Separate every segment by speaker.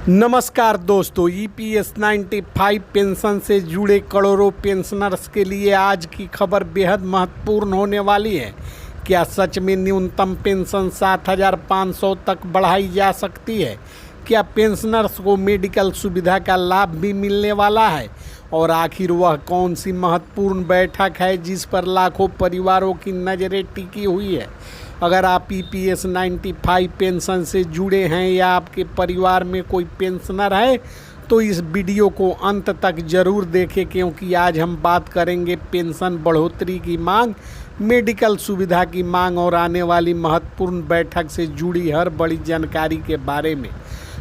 Speaker 1: नमस्कार दोस्तों, EPS 95 pension से जुड़े करोड़ों पेंशनर्स के लिए आज की खबर बेहद महत्वपूर्ण होने वाली है। क्या सच में न्यूनतम पेंशन 7,500 तक बढ़ाई जा सकती है? क्या पेंशनर्स को मेडिकल सुविधा का लाभ भी मिलने वाला है? और आखिर वह कौन सी महत्वपूर्ण बैठक है जिस पर लाखों परिवारों की नज़रें टिकी हुई है? अगर आप ईपीएस 95 पेंशन से जुड़े हैं या आपके परिवार में कोई पेंशनर है तो इस वीडियो को अंत तक ज़रूर देखें, क्योंकि आज हम बात करेंगे पेंशन बढ़ोतरी की मांग, मेडिकल सुविधा की मांग और आने वाली महत्वपूर्ण बैठक से जुड़ी हर बड़ी जानकारी के बारे में।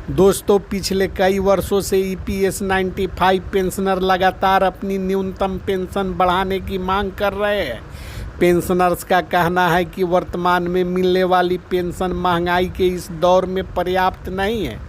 Speaker 1: दोस्तों, पिछले कई वर्षों से ईपीएस 95 पेंशनर लगातार अपनी न्यूनतम पेंशन बढ़ाने की मांग कर रहे हैं। पेंशनर्स का कहना है कि वर्तमान में मिलने वाली पेंशन महंगाई के इस दौर में पर्याप्त नहीं है।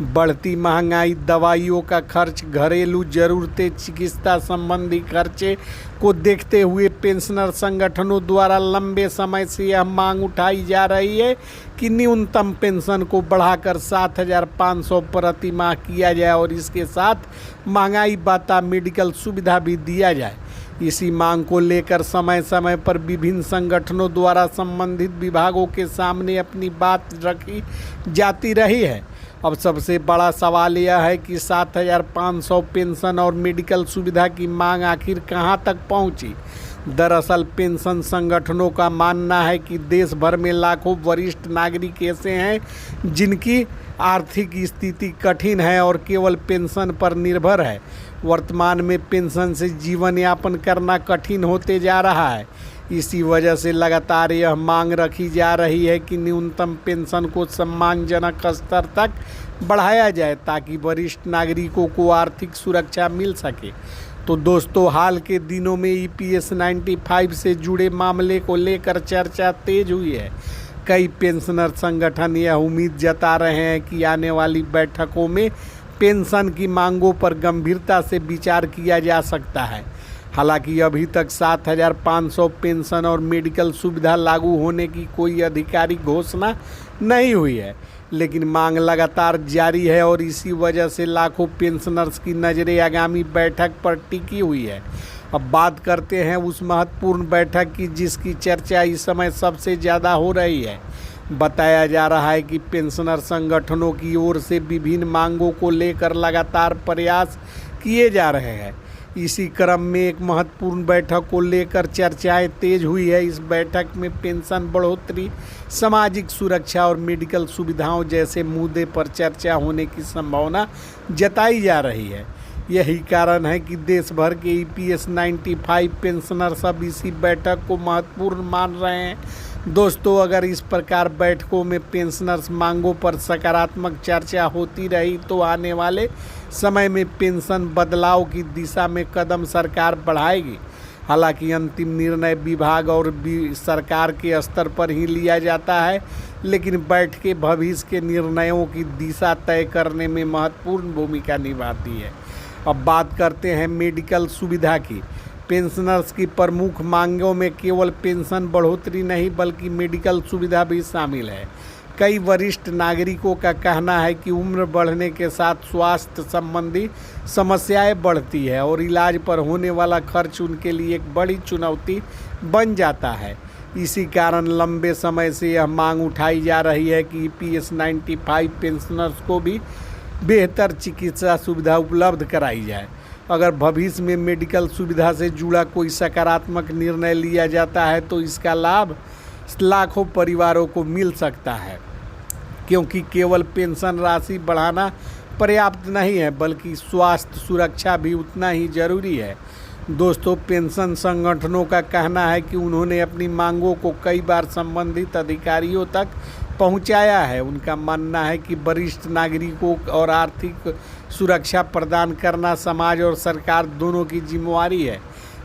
Speaker 1: बढ़ती महंगाई, दवाइयों का खर्च, घरेलू ज़रूरतें, चिकित्सा संबंधी खर्चे को देखते हुए पेंशनर संगठनों द्वारा लंबे समय से यह मांग उठाई जा रही है कि न्यूनतम पेंशन को बढ़ाकर 7,500 प्रति माह किया जाए और इसके साथ महंगाई भत्ता, मेडिकल सुविधा भी दिया जाए। इसी मांग को लेकर समय समय पर विभिन्न संगठनों द्वारा संबंधित विभागों के सामने अपनी बात रखी जाती रही है। अब सबसे बड़ा सवाल यह है कि 7,500 पेंशन और मेडिकल सुविधा की मांग आखिर कहां तक पहुंची। दरअसल पेंशन संगठनों का मानना है कि देश भर में लाखों वरिष्ठ नागरिक ऐसे हैं जिनकी आर्थिक स्थिति कठिन है और केवल पेंशन पर निर्भर है। वर्तमान में पेंशन से जीवन यापन करना कठिन होते जा रहा है। इसी वजह से लगातार यह मांग रखी जा रही है कि न्यूनतम पेंशन को सम्मानजनक स्तर तक बढ़ाया जाए ताकि वरिष्ठ नागरिकों को आर्थिक सुरक्षा मिल सके। तो दोस्तों, हाल के दिनों में ईपीएस 95 से जुड़े मामले को लेकर चर्चा तेज हुई है। कई पेंशनर संगठन यह उम्मीद जता रहे हैं कि आने वाली बैठकों में पेंशन की मांगों पर गंभीरता से विचार किया जा सकता है। हालांकि अभी तक 7,500 पेंशन और मेडिकल सुविधा लागू होने की कोई आधिकारिक घोषणा नहीं हुई है, लेकिन मांग लगातार जारी है और इसी वजह से लाखों पेंशनर्स की नज़रें आगामी बैठक पर टिकी हुई है। अब बात करते हैं उस महत्वपूर्ण बैठक की जिसकी चर्चा इस समय सबसे ज़्यादा हो रही है। बताया जा रहा है कि पेंशनर संगठनों की ओर से विभिन्न मांगों को लेकर लगातार प्रयास किए जा रहे हैं। इसी क्रम में एक महत्वपूर्ण बैठक को लेकर चर्चाएं तेज हुई है। इस बैठक में पेंशन बढ़ोतरी, सामाजिक सुरक्षा और मेडिकल सुविधाओं जैसे मुद्दे पर चर्चा होने की संभावना जताई जा रही है। यही कारण है कि देश भर के ईपीएस 95 पेंशनर सब इसी बैठक को महत्वपूर्ण मान रहे हैं। दोस्तों, अगर इस प्रकार बैठकों में पेंशनर्स मांगों पर सकारात्मक चर्चा होती रही तो आने वाले समय में पेंशन बदलाव की दिशा में कदम सरकार बढ़ाएगी। हालांकि अंतिम निर्णय विभाग और सरकार के स्तर पर ही लिया जाता है, लेकिन बैठकें भविष्य के निर्णयों की दिशा तय करने में महत्वपूर्ण भूमिका निभाती है। अब बात करते हैं मेडिकल सुविधा की। पेंशनर्स की प्रमुख मांगों में केवल पेंशन बढ़ोतरी नहीं बल्कि मेडिकल सुविधा भी शामिल है। कई वरिष्ठ नागरिकों का कहना है कि उम्र बढ़ने के साथ स्वास्थ्य संबंधी समस्याएं बढ़ती है और इलाज पर होने वाला खर्च उनके लिए एक बड़ी चुनौती बन जाता है। इसी कारण लंबे समय से यह मांग उठाई जा रही है कि ईपीएस 95 पेंशनर्स को भी बेहतर चिकित्सा सुविधा उपलब्ध कराई जाए। अगर भविष्य में मेडिकल सुविधा से जुड़ा कोई सकारात्मक निर्णय लिया जाता है तो इसका लाभ लाखों परिवारों को मिल सकता है, क्योंकि केवल पेंशन राशि बढ़ाना पर्याप्त नहीं है बल्कि स्वास्थ्य सुरक्षा भी उतना ही जरूरी है। दोस्तों, पेंशन संगठनों का कहना है कि उन्होंने अपनी मांगों को कई बार संबंधित अधिकारियों तक पहुंचाया है। उनका मानना है कि वरिष्ठ नागरिकों और आर्थिक सुरक्षा प्रदान करना समाज और सरकार दोनों की जिम्मेवारी है।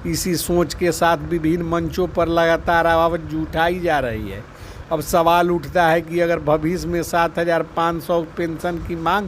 Speaker 1: इसी सोच के साथ विभिन्न मंचों पर लगातार आवाज़ उठाई जा रही है। अब सवाल उठता है कि अगर भविष्य में 7,500 पेंशन की मांग